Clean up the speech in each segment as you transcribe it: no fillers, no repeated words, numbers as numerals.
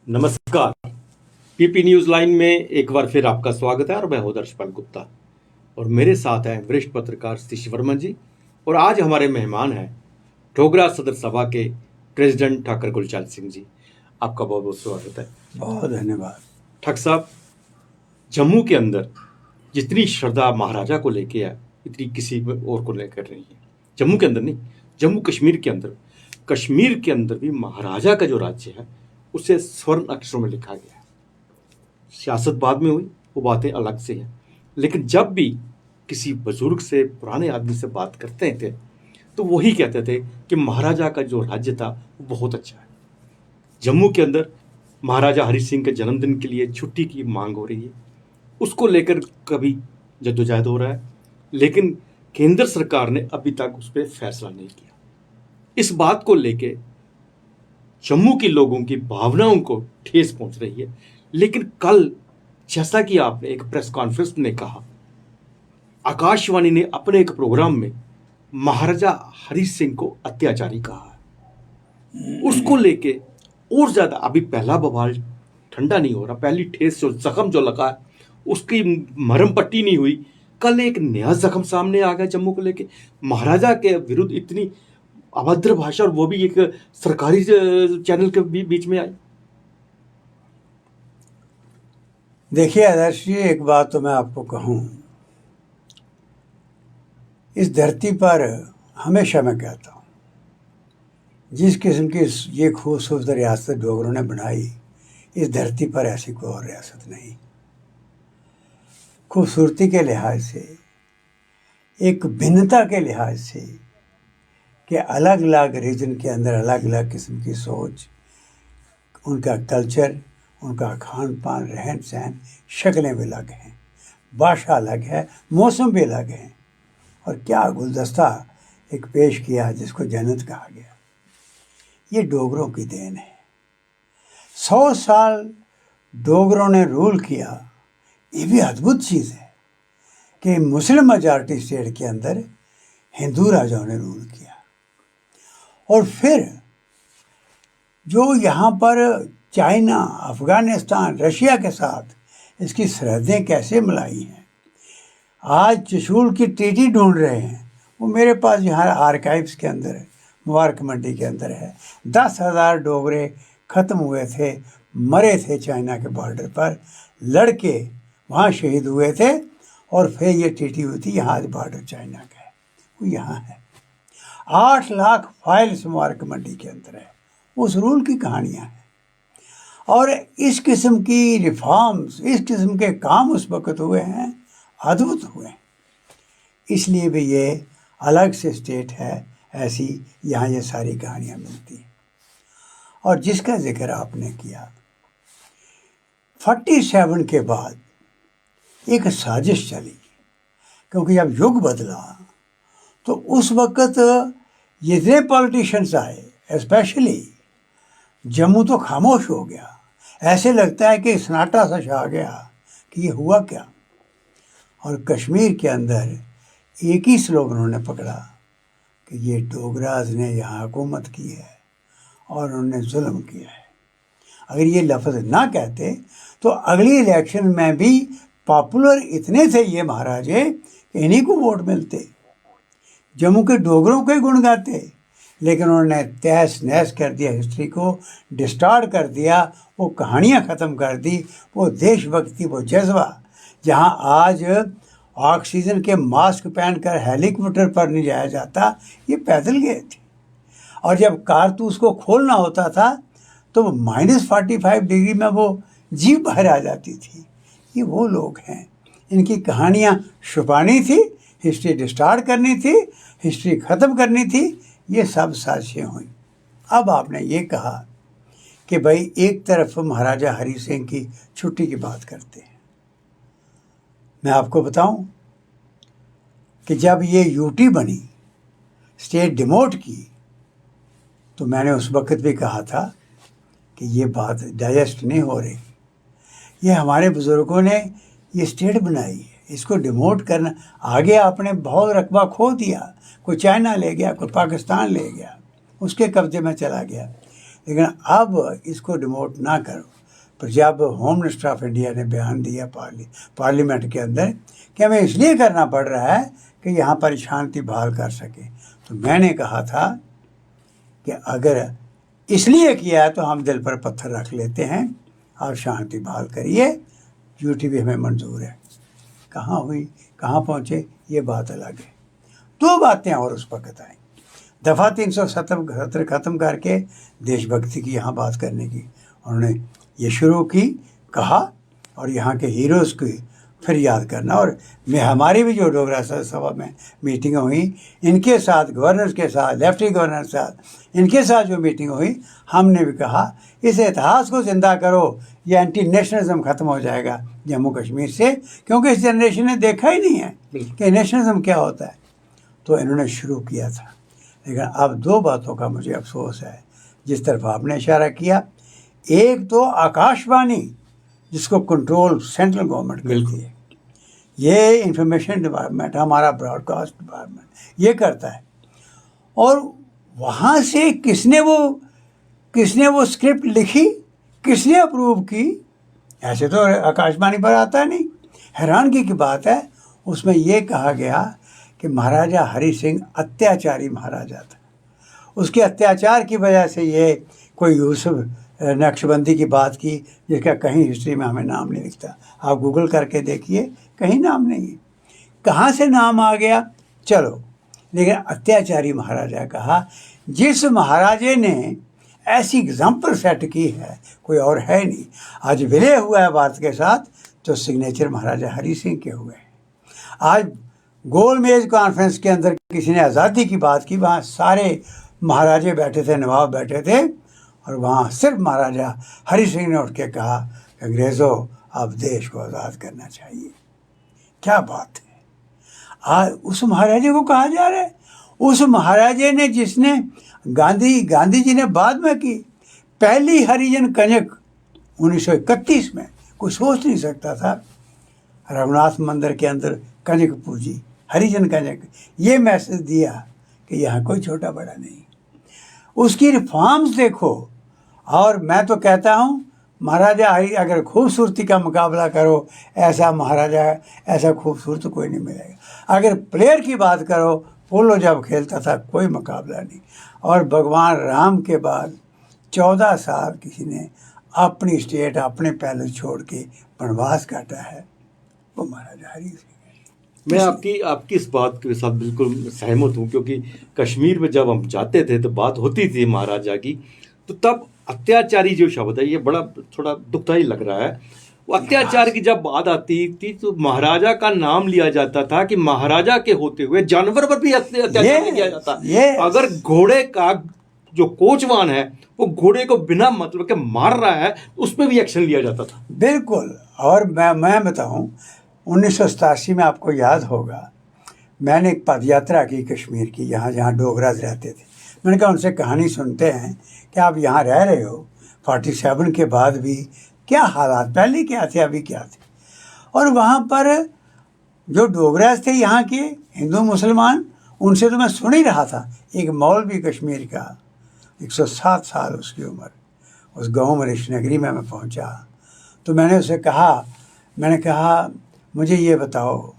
नमस्कार। PP news line में एक बार फिर आपका स्वागत है और मैं हूं दर्शपाल गुप्ता और मेरे साथ हैं वरिष्ठ पत्रकार सतीश वर्मा जी। और आज हमारे मेहमान हैं डोगरा सदर सभा के प्रेसिडेंट ठाकर गुलचैन सिंह जी। आपका बहुत बहुत स्वागत है। बहुत धन्यवाद। ठाकर साहब, जम्मू के अंदर जितनी श्रद्धा महाराजा को लेके है इतनी किसी और को लेकर नहीं है। जम्मू के अंदर नहीं, जम्मू कश्मीर के अंदर भी महाराजा का जो राज्य है उसे स्वर्ण अक्षरों में लिखा गया है। सियासत बाद में हुई, वो बातें अलग से हैं, लेकिन जब भी किसी बुजुर्ग से, पुराने आदमी से बात करते थे तो वही कहते थे कि महाराजा का जो राज्य था वो बहुत अच्छा है। जम्मू के अंदर महाराजा हरि सिंह के जन्मदिन के लिए छुट्टी की मांग हो रही है, उसको लेकर कभी जद्दोजहद हो रहा है, लेकिन केंद्र सरकार ने अभी तक उस पर फैसला नहीं किया। इस बात को लेके जम्मू के लोगों की भावनाओं को ठेस पहुंच रही है। लेकिन कल जैसा कि आपने एक प्रेस कॉन्फ्रेंस में कहा, आकाशवाणी ने अपने एक प्रोग्राम में महाराजा हरि सिंह को अत्याचारी कहा है। उसको लेके और ज्यादा अभी पहला बवाल ठंडा नहीं हो रहा, पहली ठेस जो जख्म जो लगा है उसकी मरहम पट्टी नहीं हुई। कल एक नया जख्म सामने आ गया जम्मू को लेके, महाराजा के विरुद्ध इतनी अभद्र भाषा, और वो भी एक सरकारी चैनल के बीच में आई। देखिए आदर्श जी, एक बात तो मैं आपको कहूँ, इस धरती पर हमेशा मैं कहता हूँ, जिस किस्म की ये खूबसूरत रियासत डोगरों ने बनाई, इस धरती पर ऐसी कोई और रियासत नहीं। खूबसूरती के लिहाज से, एक भिन्नता के लिहाज से, कि अलग अलग रीजन के अंदर अलग अलग किस्म की सोच, उनका कल्चर, उनका खान पान, रहन सहन, शक्लें भी अलग हैं, भाषा अलग है, मौसम भी अलग है। और क्या गुलदस्ता एक पेश किया जिसको जन्नत कहा गया। ये डोगरों की देन है। 100 साल डोगरों ने रूल किया। ये भी अद्भुत चीज़ है कि मुस्लिम मेजॉरिटी स्टेट के अंदर हिंदू राजाओं ने रूल किया। और फिर जो यहाँ पर चाइना, अफ़गानिस्तान, रशिया के साथ इसकी सरहदें कैसे मिलाई हैं। आज चशूल की ट्रीटी ढूंढ रहे हैं, वो मेरे पास यहाँ आर्काइव्स के अंदर है, मुबारक मंडी के अंदर है। 10,000 डोगरे ख़त्म हुए थे, मरे थे चाइना के बॉर्डर पर, लड़के वहाँ शहीद हुए थे, और फिर ये ट्रीटी हुई थी। यहाँ आज बॉर्डर चाइना का है, वो यहाँ है। 8 लाख फाइल्स मुबारक मंडी के अंदर है। उस रूल की कहानियाँ हैं। और इस किस्म की रिफॉर्म्स, इस किस्म के काम उस वक़्त हुए हैं, अद्भुत हुए हैं। इसलिए भी ये अलग से स्टेट है, ऐसी यहाँ ये सारी कहानियाँ मिलती हैं। और जिसका जिक्र आपने किया, 47 के बाद एक साजिश चली, क्योंकि जब युग बदला तो उस वक़्त जितने पॉलिटिशियंस आए, स्पेशली जम्मू तो खामोश हो गया। ऐसे लगता है कि सन्नाटा सा छा गया कि ये हुआ क्या। और कश्मीर के अंदर एक ही स्लोगन उन्होंने पकड़ा कि ये डोगराज ने यहाँ हुकूमत की है और उन्होंने जुल्म किया है। अगर ये लफ्ज़ ना कहते तो अगली इलेक्शन में भी पॉपुलर इतने थे ये महाराजे कि इन्हीं को वोट मिलते, जम्मू के डोगरों के गुण गाते। लेकिन उन्होंने तहस नहस कर दिया, हिस्ट्री को डिस्टार्ट कर दिया, वो कहानियाँ ख़त्म कर दी, वो देशभक्ति, वो जज्बा। जहाँ आज ऑक्सीजन के मास्क पहनकर हेलीकॉप्टर पर नहीं जाया जाता, ये पैदल गए थे। और जब कारतूस को खोलना होता था तो -45 डिग्री में वो जीभ बाहर आ जाती थी। ये वो लोग हैं, इनकी कहानियाँ छुपानी थी, हिस्ट्री डिस्टार्ट करनी थी, हिस्ट्री ख़त्म करनी थी। ये सब साजिशें हुई। अब आपने ये कहा कि भाई एक तरफ महाराजा हरि सिंह की छुट्टी की बात करते हैं। मैं आपको बताऊं कि जब ये यूटी बनी, स्टेट डिमोट की, तो मैंने उस वक्त भी कहा था कि ये बात डाइजेस्ट नहीं हो रही। ये हमारे बुज़ुर्गों ने ये स्टेट बनाई है, इसको डिमोट करना। आगे आपने बहुत रकबा खो दिया, कोई चाइना ले गया, कोई पाकिस्तान ले गया, उसके कब्जे में चला गया। लेकिन अब इसको डिमोट ना करो। पर जब होम मिनिस्टर ऑफ इंडिया ने बयान दिया पार्लियामेंट के अंदर कि हमें इसलिए करना पड़ रहा है कि यहाँ पर शांति बहाल कर सकें, तो मैंने कहा था कि अगर इसलिए किया है तो हम दिल पर पत्थर रख लेते हैं और शांति बहाल करिए, यूटीवी हमें मंजूर है। कहाँ हुई, कहाँ पहुँचे, ये बात अलग है। दो बातें और उस वक्त आई। दफ़ा 377 ख़त्म करके देशभक्ति की यहाँ बात करने की उन्होंने ये शुरू की, कहा, और यहाँ के हीरोज़ की फिर याद करना। और मैं हमारी भी जो डोगरा सभा में मीटिंगें हुई, इनके साथ, गवर्नर के साथ, लेफ्टिनेंट गवर्नर के साथ, इनके साथ जो मीटिंग हुई, हमने भी कहा इस इतिहास को ज़िंदा करो, ये एंटी नेशनलिज्म ख़त्म हो जाएगा जम्मू कश्मीर से, क्योंकि इस जनरेशन ने देखा ही नहीं है कि नेशनलिज्म क्या होता है। तो इन्होंने शुरू किया था। लेकिन अब दो बातों का मुझे अफसोस है जिस तरफ आपने इशारा किया। एक तो आकाशवाणी, जिसको कंट्रोल सेंट्रल गवर्नमेंट करती है, ये इंफॉर्मेशन डिपार्टमेंट, हमारा ब्रॉडकास्ट डिपार्टमेंट ये करता है, और वहाँ से किसने वो स्क्रिप्ट लिखी, किसने अप्रूव की, ऐसे तो आकाशवाणी पर आता नहीं। हैरानगी की बात है, उसमें ये कहा गया कि महाराजा हरि सिंह अत्याचारी महाराजा था, उसके अत्याचार की वजह से ये कोई यूसुफ नक्शबंदी की बात की, जिसका कहीं हिस्ट्री में हमें नाम नहीं दिखता। आप गूगल करके देखिए, कहीं नाम नहीं है। कहाँ से नाम आ गया चलो, लेकिन अत्याचारी महाराजा कहा। जिस महाराजे ने ऐसी एग्जाम्पल सेट की है कोई और है नहीं। आज विलय हुआ है भारत के साथ, तो सिग्नेचर महाराजा हरि सिंह के हुए हैं। आज गोल मेज कॉन्फ्रेंस के अंदर किसी ने आज़ादी की बात की, वहाँ सारे महाराजे बैठे थे, नवाब बैठे थे, और वहाँ सिर्फ महाराजा हरि सिंह ने उठ के कहा, अंग्रेज़ों अब देश को आज़ाद करना चाहिए। क्या बात है। आज उस महाराजे को कहा जा रहा है, उस महाराजे ने जिसने गांधी जी ने बाद में की पहली हरिजन कनक 1931 में, कोई सोच नहीं सकता था। रघुनाथ मंदिर के अंदर कनक पूजी, हरिजन कनक, ये मैसेज दिया कि यहाँ कोई छोटा बड़ा नहीं। उसकी रिफॉर्म्स देखो। और मैं तो कहता हूँ महाराजा हरि, अगर खूबसूरती का मुकाबला करो, ऐसा महाराजा, ऐसा खूबसूरत कोई नहीं मिलेगा। अगर प्लेयर की बात करो, पोलो जब खेलता था कोई मुकाबला नहीं। और भगवान राम के बाद 14 साल किसी ने अपनी स्टेट, अपने पैलेस छोड़ के वनवास काटा है, वो महाराजा हरि सिंह है। मैं आपकी इस बात के साथ बिल्कुल सहमत हूँ, क्योंकि कश्मीर में जब हम जाते थे तो बात होती थी महाराजा की, तो तब अत्याचारी जो शब्द है, ये बड़ा थोड़ा दुखदाई लग रहा है। वो अत्याचार की जब बात आती थी तो महाराजा का नाम लिया जाता था कि महाराजा के होते हुए जानवर पर भी अत्याचार नहीं किया जाता। अगर घोड़े का जो कोचवान है वो घोड़े को बिना मतलब के मार रहा है, उस पर भी एक्शन लिया जाता था। बिल्कुल। और मैं बताऊं, 1987 में आपको याद होगा, मैंने एक पद यात्रा की कश्मीर की, जहाँ डोगराज रहते थे। मैंने कहा उनसे कहानी सुनते हैं कि आप यहाँ रह रहे हो 47 के बाद भी, क्या हालात पहले क्या थे, अभी क्या थे। और वहाँ पर जो डोगराज थे यहाँ के हिंदू मुसलमान, उनसे तो मैं सुन ही रहा था। एक मौलवी कश्मीर का, 107 साल उसकी उम्र, उस गाँव में ऋषिनगरी में मैं पहुँचा, तो मैंने उसे कहा, मुझे ये बताओ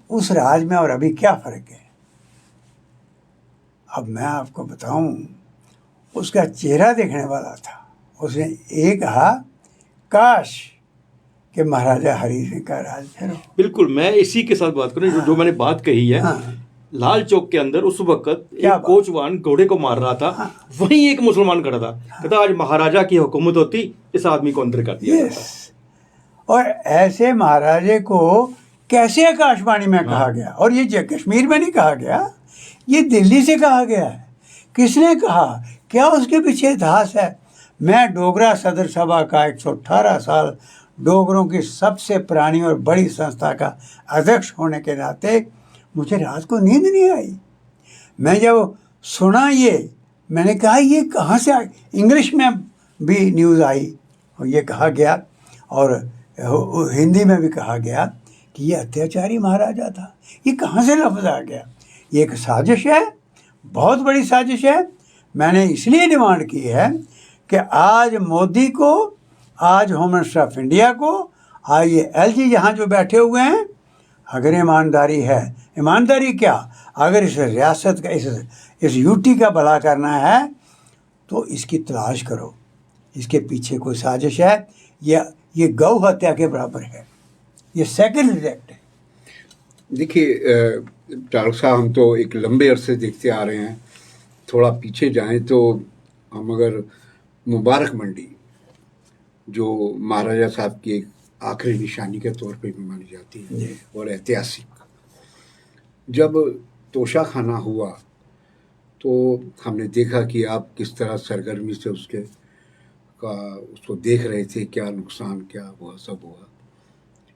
उस राज में और अभी क्या फ़र्क है। अब मैं आपको बताऊं, उसका चेहरा देखने वाला था। उसने ये कहा, काश कि महाराजा हरि सिंह का राज फिर हो। बिल्कुल, मैं इसी के साथ बात करूं। जो मैंने बात कही है, लाल चौक के अंदर उस वक्त एक कोचवान घोड़े को मार रहा था, वहीं एक मुसलमान खड़ा था, कहता आज महाराजा की हुकूमत होती, इस आदमी को अंदर कर दिया जाता। और ऐसे महाराजे को कैसे आकाशवाणी में कहा गया, और ये कश्मीर में नहीं कहा गया, ये दिल्ली से कहा गया है। किसने कहा, क्या उसके पीछे इतिहास है। मैं डोगरा सदर सभा का 118 साल डोगरों की सबसे पुरानी और बड़ी संस्था का अध्यक्ष होने के नाते मुझे रात को नींद नहीं आई। मैं जब सुना ये, मैंने कहा ये कहाँ से आई। इंग्लिश में भी न्यूज़ आई और ये कहा गया, और हिंदी में भी कहा गया कि ये अत्याचारी महाराजा था। ये कहाँ से लफ्ज़ आ गया। ये एक साजिश है, बहुत बड़ी साजिश है। मैंने इसलिए डिमांड की है कि आज मोदी को, आज होम मिनिस्टर ऑफ इंडिया को, आज ये LG यहाँ जो बैठे हुए हैं, अगर ईमानदारी है, ईमानदारी क्या, अगर इस रियासत का, इस यूटी का भला करना है तो इसकी तलाश करो, इसके पीछे कोई साजिश है। ये गौ हत्या के बराबर है, ये सेकंड रिजेक्ट है। देखिए डॉक्टर साहब, हम तो एक लंबे अरसे देखते आ रहे हैं, थोड़ा पीछे जाएं तो हम अगर मुबारक मंडी, जो महाराजा साहब की एक आखिरी निशानी के तौर पे भी मानी जाती है और ऐतिहासिक, जब तोशा खाना हुआ तो हमने देखा कि आप किस तरह सरगर्मी से उसको देख रहे थे, क्या नुकसान क्या हुआ, सब हुआ।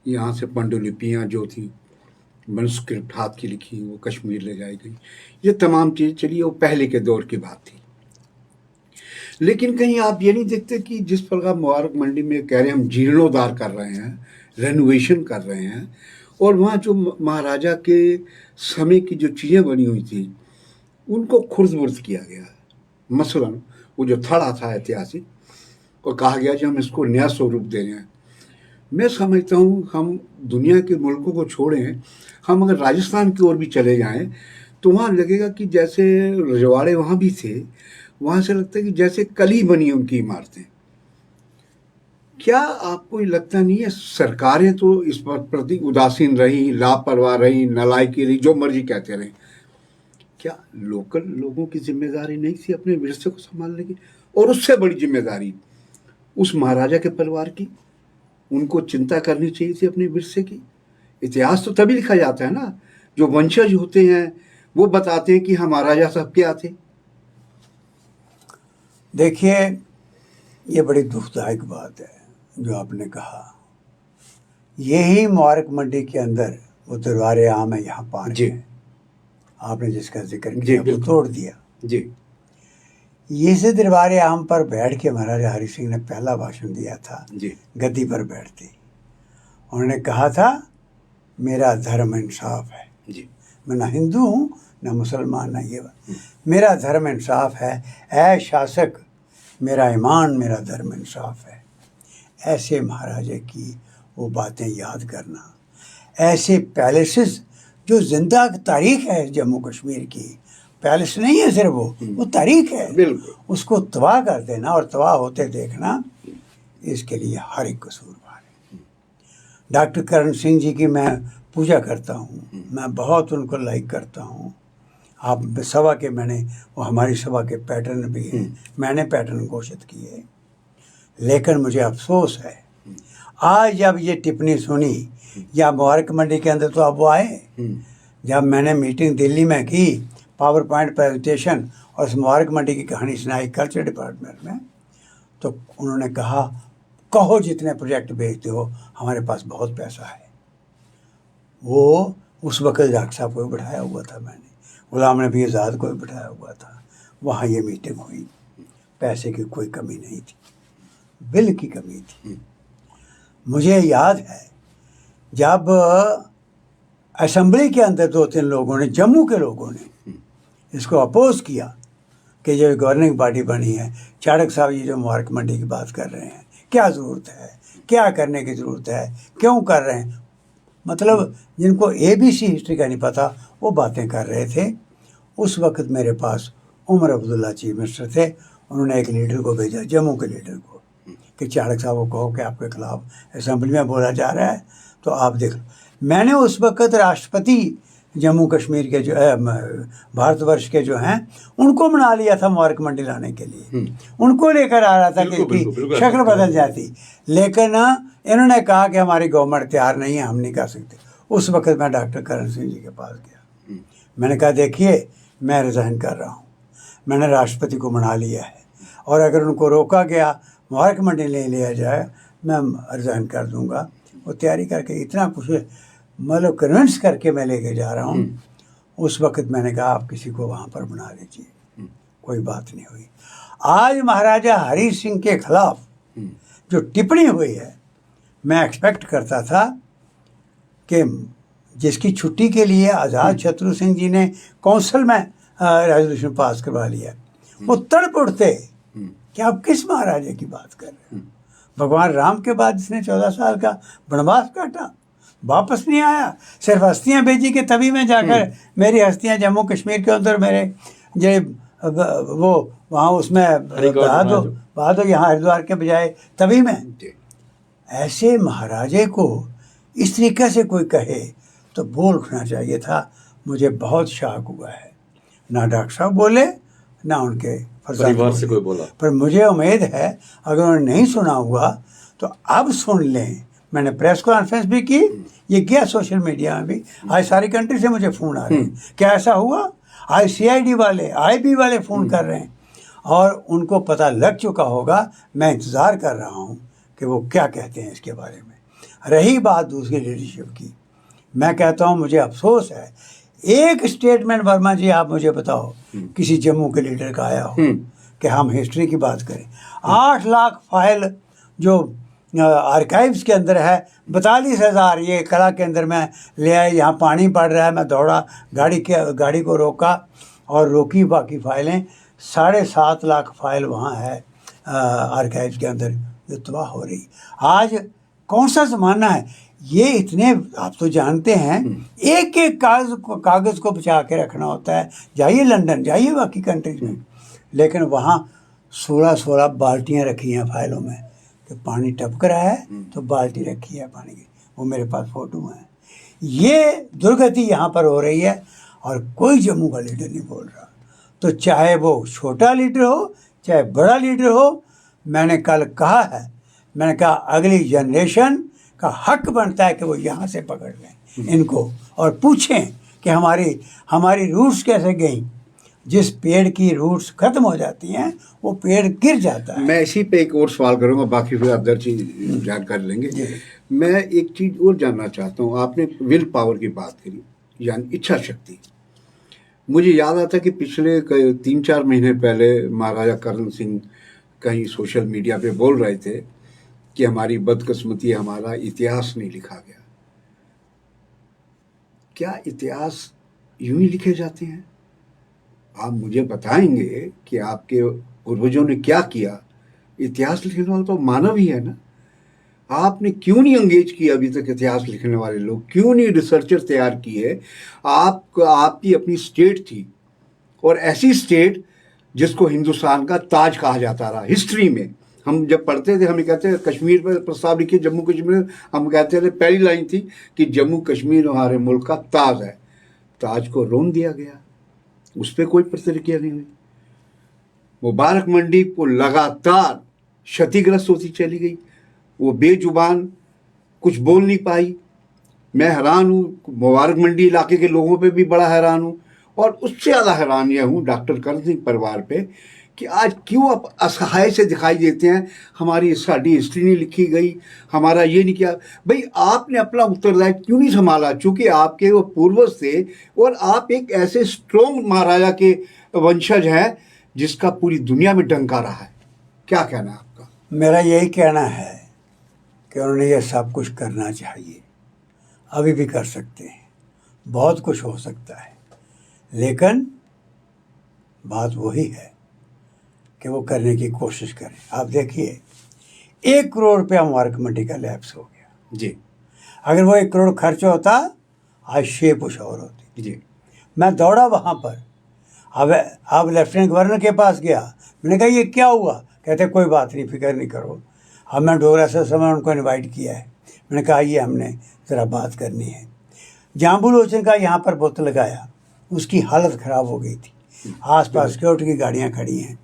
यहाँ से पांडुलिपियाँ जो थी, मनस्क्रिप्ट हाथ की लिखी, वो कश्मीर ले जाई गई। ये तमाम चीज़ चलिए, वो पहले के दौर की बात थी। लेकिन कहीं आप ये नहीं देखते कि जिस प्रकार मुबारक मंडी में कह रहे हैं हम जीर्णोद्धार कर रहे हैं, रेनोवेशन कर रहे हैं, और वहाँ जो महाराजा के समय की जो चीज़ें बनी हुई थी उनको खुर्द-बुर्द किया गया। मसलन वो जो थड़ा था ऐतिहासिक, और कहा गया कि हम इसको नया स्वरूप दे रहे हैं। मैं समझता हूँ हम दुनिया के मुल्कों को छोड़ें, हम अगर राजस्थान की ओर भी चले जाएं तो वहाँ लगेगा कि जैसे रजवाड़े वहाँ भी थे, वहाँ से लगता है कि जैसे कल ही बनी उनकी इमारतें। क्या आपको ये लगता नहीं है सरकारें तो इस पर प्रति उदासीन रही, लापरवाह रही, नालायकी रही, जो मर्जी कहते रहे? क्या लोकल लोगों की जिम्मेदारी नहीं थी अपने विरसे को संभालने की? और उससे बड़ी जिम्मेदारी उस महाराजा के परिवार की, उनको चिंता करनी चाहिए थी अपने विरसे की। इतिहास तो तभी लिखा जाता है ना, जो वंशज होते हैं वो बताते हैं कि हम महाराजा साहब क्या थे। देखिए, ये बड़ी दुखदायक बात है जो आपने कहा। यही मुबारक मंडी के अंदर वो दरबार आम है, यहाँ पार्क है, आपने जिसका जिक्र किया, वो तोड़ दिया जी। ये से दरबार आम पर बैठ के महाराजा हरि सिंह ने पहला भाषण दिया था जी। गद्दी पर बैठते। उन्होंने कहा था मेरा धर्म इंसाफ है जी। मैं ना हिंदू हूँ ना मुसलमान ना ये, मेरा धर्म इंसाफ है, ऐ शासक मेरा ईमान मेरा धर्म इंसाफ है। ऐसे महाराजे की वो बातें याद करना, ऐसे पैलेसेस जो जिंदा तारीख है जम्मू कश्मीर की, पैलेस नहीं है सिर्फ वो तारीख है, बिल्कुल। उसको तबाह कर देना और तबाह होते देखना, इसके लिए हर एक कसूरवार है। डॉक्टर करण सिंह जी की मैं पूजा करता हूँ, मैं बहुत उनको लाइक करता हूँ। आप सभा के, मैंने वो हमारी सभा के पैटर्न भी हैं, मैंने पैटर्न घोषित किए। लेकिन मुझे अफसोस है आज जब ये टिप्पणी सुनी, या मुबारक मंडी के अंदर तो अब वो आए, जब मैंने मीटिंग दिल्ली में की, पावर पॉइंट प्रेजेंटेशन और उस मुबारक मंडी की कहानी सुनाई कल्चर डिपार्टमेंट में, तो उन्होंने कहा कहो जितने प्रोजेक्ट भेजते हो, हमारे पास बहुत पैसा है। वो उस वक्त डॉक्टर साहब को भी बिठाया हुआ था, मैंने गुलाम नबी आज़ाद को भी बिठाया हुआ था। वहाँ ये मीटिंग हुई, पैसे की कोई कमी नहीं थी, बिल की कमी थी। मुझे याद है जब असेंबली के अंदर 2-3 लोगों ने, जम्मू के लोगों ने इसको अपोज किया कि जो गवर्निंग पार्टी बनी है, चाणक्य साहब ये जो मुबारक मंडी की बात कर रहे हैं, क्या ज़रूरत है, क्या करने की ज़रूरत है, क्यों कर रहे हैं, मतलब जिनको ABC हिस्ट्री का नहीं पता वो बातें कर रहे थे। उस वक्त मेरे पास उमर अब्दुल्ला चीफ मिनिस्टर थे, उन्होंने एक लीडर को भेजा, जम्मू के लीडर को, कि चाणक्य साहब को कहो कि आपके खिलाफ असेंबली में बोला जा रहा है, तो आप देख लो। मैंने उस वक्त राष्ट्रपति जम्मू कश्मीर के जो भारतवर्ष के जो हैं उनको मना लिया था मुबारक मंडी लाने के लिए, उनको लेकर आ रहा था कि शक्ल बदल जाती। लेकिन इन्होंने कहा कि हमारी गवर्नमेंट तैयार नहीं है, हम नहीं कर सकते। उस वक्त मैं डॉक्टर करण सिंह जी के पास गया, मैंने कहा देखिए मैं रिज़ाइन कर रहा हूँ, मैंने राष्ट्रपति को मना लिया है, और अगर उनको रोका गया मुबारक मंडी नहीं लिया जाए मैं रिज़ाइन कर दूँगा। वो तैयारी करके इतना कुछ मतलब कन्विंस करके मैं लेके जा रहा हूँ। उस वक्त मैंने कहा आप किसी को वहाँ पर बना लीजिए, कोई बात नहीं हुई। आज महाराजा हरि सिंह के खिलाफ जो टिप्पणी हुई है, मैं एक्सपेक्ट करता था कि जिसकी छुट्टी के लिए आज़ाद शत्रु सिंह जी ने कौंसिल में रेजोल्यूशन पास करवा लिया, वो तड़प उठते कि आप किस महाराजे की बात कर रहे हैं? भगवान राम के बाद इसने 14 साल का वनवास काटा, वापस नहीं आया, सिर्फ हस्तियां भेजी कि तभी मैं जाकर मेरी हस्तियां जम्मू कश्मीर के अंदर मेरे जे वो वहाँ उसमें बहा दो यहाँ हरिद्वार के बजाय, तभी मैं। ऐसे महाराजे को इस तरीके से कोई कहे तो बोल उठना चाहिए था। मुझे बहुत शॉक हुआ है, ना डॉक्टर साहब बोले ना उनके परिवार से कोई बोला, पर मुझे उम्मीद है अगर उन्होंने नहीं सुना हुआ तो अब सुन लें। मैंने प्रेस कॉन्फ्रेंस भी की, ये किया सोशल मीडिया में भी, आज सारी कंट्री से मुझे फ़ोन आ रहे हैं क्या ऐसा हुआ। आज CID वाले IB वाले फ़ोन कर रहे हैं और उनको पता लग चुका होगा। मैं इंतज़ार कर रहा हूँ कि वो क्या कहते हैं इसके बारे में। रही बात दूसरी लीडरशिप की, मैं कहता हूँ मुझे अफसोस है, एक स्टेटमेंट वर्मा जी आप मुझे बताओ किसी जम्मू के लीडर का आया हो कि हम हिस्ट्री की बात करें। 8 लाख फाइल जो आर्काइव्स के अंदर है, 42,000 ये कला के अंदर मैं ले आए, यहाँ पानी पड़ रहा है, मैं दौड़ा गाड़ी को रोका और रोकी बाकी फाइलें, 7.5 लाख फाइल वहाँ है आर्काइव्स के अंदर जो तबाह हो रही। आज कौन सा ज़माना है ये, इतने आप तो जानते हैं एक एक कागज़ को बचा के रखना होता है। जाइए लंदन, जाइए बाकी कंट्रीज में, लेकिन वहाँ 16 बाल्टियाँ रखी हैं फाइलों में कि पानी टपक रहा है तो बाल्टी रखी है पानी की, वो मेरे पास फ़ोटो हैं। ये दुर्गति यहाँ पर हो रही है और कोई जम्मू का लीडर नहीं बोल रहा। तो चाहे वो छोटा लीडर हो चाहे बड़ा लीडर हो, मैंने कल कहा है, मैंने कहा अगली जनरेशन का हक बनता है कि वो यहाँ से पकड़ लें इनको और पूछें कि हमारी रूट्स कैसे गई। जिस पेड़ की रूट्स खत्म हो जाती हैं वो पेड़ गिर जाता है। मैं इसी पे एक और सवाल करूंगा, बाकी फिर आप दर्जी जान कर लेंगे। मैं एक चीज़ और जानना चाहता हूँ, आपने विल पावर की बात करी, यानी इच्छा शक्ति। मुझे याद आता कि पिछले 3-4 महीने पहले महाराजा करण सिंह कहीं सोशल मीडिया पे बोल रहे थे कि हमारी बदकिस्मती, हमारा इतिहास नहीं लिखा गया। क्या इतिहास यूं ही लिखे जाते हैं? आप मुझे बताएंगे कि आपके पूर्वजों ने क्या किया? इतिहास लिखने वाला तो मानव ही है ना। आपने क्यों नहीं एंगेज किया अभी तक इतिहास लिखने वाले लोग? क्यों नहीं रिसर्चर तैयार किए? आपकी अपनी स्टेट थी, और ऐसी स्टेट जिसको हिंदुस्तान का ताज कहा जाता रहा हिस्ट्री में। हम जब पढ़ते थे हमें कहते थे कश्मीर पर प्रस्ताव लिखिए, जम्मू कश्मीर, हम कहते थे पहली लाइन थी कि जम्मू कश्मीर हमारे मुल्क का ताज है। ताज को रोन दिया गया, उस पर कोई प्रतिक्रिया नहीं हुई। मुबारक मंडी को लगातार क्षतिग्रस्त होती चली गई, वो बेजुबान, कुछ बोल नहीं पाई। मैं हैरान हूँ, मुबारक मंडी इलाके के लोगों पे भी बड़ा हैरान हूँ, और उससे ज़्यादा हैरान यह हूँ डॉक्टर करण सिंह परिवार पे कि आज क्यों आप असहाय से दिखाई देते हैं। हमारी साड़ी हिस्ट्री नहीं लिखी गई, हमारा ये नहीं किया। भाई आपने अपना उत्तरदायित्व क्यों नहीं संभाला? चूँकि आपके वो पूर्वज थे और आप एक ऐसे स्ट्रॉन्ग महाराजा के वंशज हैं जिसका पूरी दुनिया में डंका रहा है। क्या कहना है आपका? मेरा यही कहना है कि उन्होंने ये सब कुछ करना चाहिए, अभी भी कर सकते हैं, बहुत कुछ हो सकता है, लेकिन बात वही है कि वो करने की कोशिश करें। आप देखिए 1 करोड़ रुपया मुबारक मंडी का लैप्स हो गया जी। अगर वो 1 करोड़ खर्च होता आज शेप कुछ और होती जी। मैं दौड़ा वहाँ पर, अब लेफ्टिनेंट गवर्नर के पास गया, मैंने कहा ये क्या हुआ? कहते कोई बात नहीं, फिक्र नहीं करो। अब मैं डोगरा से समय उनको इनवाइट किया है, मैंने कहा ये हमने ज़रा बात करनी है। जाम्बू लोचन का यहाँ पर बुत लगाया, उसकी हालत ख़राब हो गई थी, आसपास सिक्योरिटी की गाड़ियाँ खड़ी हैं।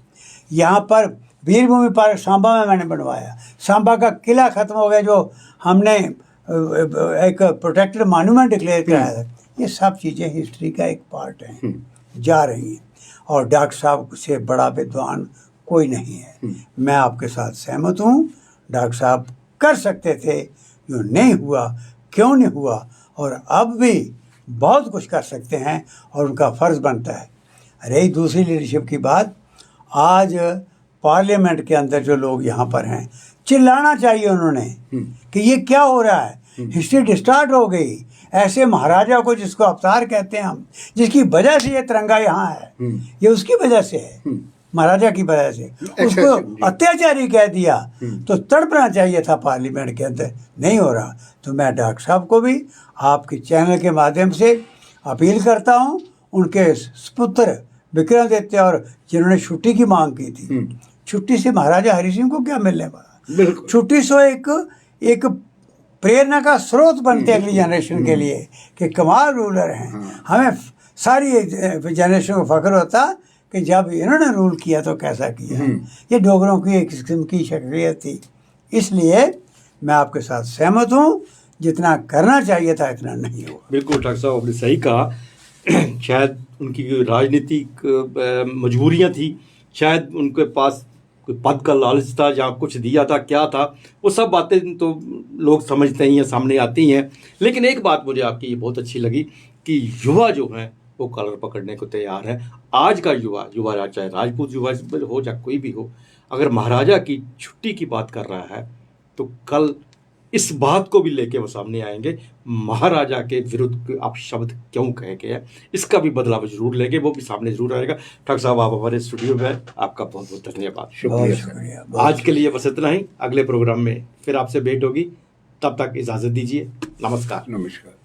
यहाँ पर वीरभूमि पार्क सांबा में मैंने बनवाया, सांबा का किला ख़त्म हो गया जो हमने एक प्रोटेक्टेड मॉन्यूमेंट डिक्लेयर कराया था। ये सब चीज़ें हिस्ट्री का एक पार्ट हैं, जा रही हैं, और डॉक्टर साहब से बड़ा विद्वान कोई नहीं है। मैं आपके साथ सहमत हूँ, डॉक्टर साहब कर सकते थे, जो नहीं हुआ क्यों नहीं हुआ, और अब भी बहुत कुछ कर सकते हैं और उनका फ़र्ज़ बनता है। रही दूसरी लीडरशिप की बात, आज पार्लियामेंट के अंदर जो लोग यहाँ पर हैं, चिल्लाना चाहिए उन्होंने कि ये क्या हो रहा है, हिस्ट्री डिस्टार्ट हो गई। ऐसे महाराजा को जिसको अवतार कहते हैं हम, जिसकी वजह से ये तिरंगा यहाँ है, ये उसकी वजह से है। महाराजा की वजह से उसको जी। अत्याचारी कह दिया तो तड़पना चाहिए था पार्लियामेंट के अंदर, नहीं हो रहा। तो मैं डॉक्टर साहब को भी आपके चैनल के माध्यम से अपील करता हूँ, उनके सुपुत्र विक्रमादित्य और जिन्होंने छुट्टी की मांग की थी, छुट्टी से महाराजा हरि सिंह को क्या मिलने वाला, बिल्कुल। छुट्टी से एक प्रेरणा का स्रोत बनते अगली जनरेशन के लिए कि कमाल रूलर हैं। हमें सारी जनरेशन को फख्र होता कि जब इन्होंने रूल किया तो कैसा किया। ये डोगरों की एक किस्म की शख्सियत थी। इसलिए मैं आपके साथ सहमत हूँ, जितना करना चाहिए था इतना नहीं हुआ। बिल्कुल डॉक्टर साहब आपने सही कहा। शायद उनकी राजनीतिक मजबूरियां थी, शायद उनके पास कोई पद का लालच था, जहाँ कुछ दिया था, क्या था, वो सब बातें तो लोग समझते ही हैं, सामने आती हैं। लेकिन एक बात मुझे आपकी ये बहुत अच्छी लगी कि युवा जो हैं वो कलर पकड़ने को तैयार है। आज का युवा चाहे राजपूत युवा हो चाहे कोई भी हो, अगर महाराजा की छुट्टी की बात कर रहा है तो कल इस बात को भी लेके वो सामने आएंगे, महाराजा के विरुद्ध आप शब्द क्यों कहे गए हैं, इसका भी बदलाव जरूर लेंगे, वो भी सामने जरूर आएगा। डॉक्टर साहब आप हमारे स्टूडियो में, आपका बहुत बहुत धन्यवाद। बहुत शुक्रिया सर। शुक्रिया। आज के लिए बस इतना ही, अगले प्रोग्राम में फिर आपसे भेंट होगी, तब तक इजाज़त दीजिए। नमस्कार। नमस्कार।